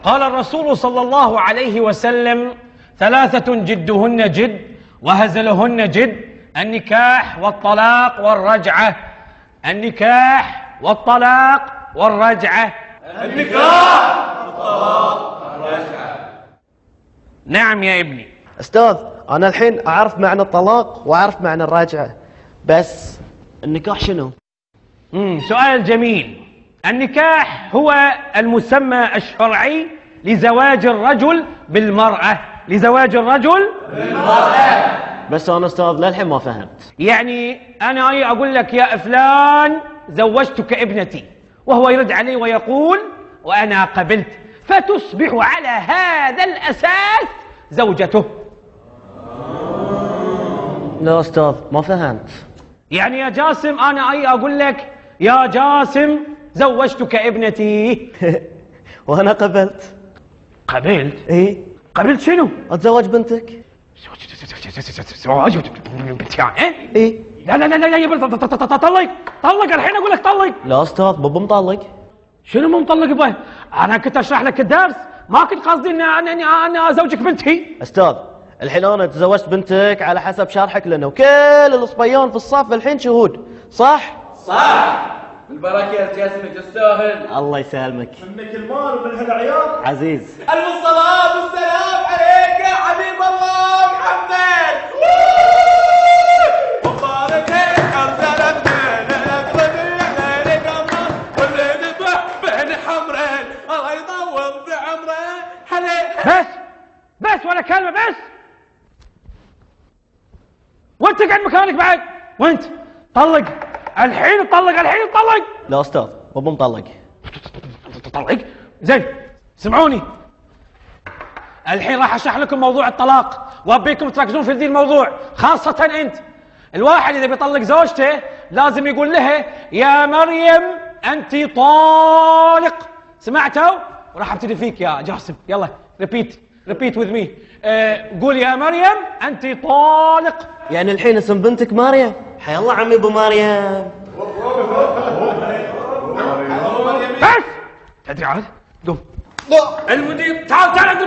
قال الرسول صلى الله عليه وسلم: ثلاثة جدهن جد وهزلهن جد: النكاح والطلاق والرجعة. النكاح والطلاق والرجعة. النكاح والطلاق والرجعة. نعم يا ابني. أستاذ، أنا الحين أعرف معنى الطلاق وأعرف معنى الرجعة، بس النكاح شنو؟ سؤال جميل. النكاح هو المسمى الشرعي لزواج الرجل بالمرأة. لزواج الرجل بالمرأة. بس أنا أستاذ للحين ما فهمت. يعني أنا أقول لك: يا فلان زوجتك ابنتي، وهو يرد علي ويقول: وأنا قبلت، فتصبح على هذا الأساس زوجته. لا أستاذ ما فهمت. يعني يا جاسم أنا أقول لك: يا جاسم زوجتك ابنتي. وأنا قبلت. قبلت؟ إيه. قبلت شنو؟ أتزوج بنتك. زواج بنتي يعني؟ إيه. لا لا لا لا يا ابني، طلق الحين أقول لك طلق. لا أستاذ بابا مطلق. شنو مو مطلق يبا؟ أنا كنت أشرح لك الدرس، ما كنت قصدي أنا أزوجك بنتي. أستاذ الحين أنا تزوجت بنتك على حسب شرحك لنا، وكل الصبيان في الصف الحين شهود، صح؟ صح. بالبركة يا جاسم، تستاهل. الله يسلمك. منك المال ومن هالعيال. عزيز. الصلاة والسلام عليك يا حبيب الله محمد. وبارك لك بين حمرين، الله يطول بعمرين. بس ولا كلمة، بس. وانت قاعد مكانك بعد، وانت طلق الحين، طلق الحين، طلق. لا أستاذ بابا مطلق. طلق؟ زين سمعوني، الحين راح اشرح لكم موضوع الطلاق، وابيكم تركزون في ذي الموضوع، خاصة انت. الواحد اذا بيطلق زوجته لازم يقول لها: يا مريم انت طالق. سمعتوا؟ وراح ابتدي فيك يا جاسم، يلا repeat with me. قول: يا مريم انت طالق. يعني الحين اسم بنتك مريم؟ حي الله عمي ابو مريم. بس تدري عاد؟ قوم. المدير، تعال عند المدير.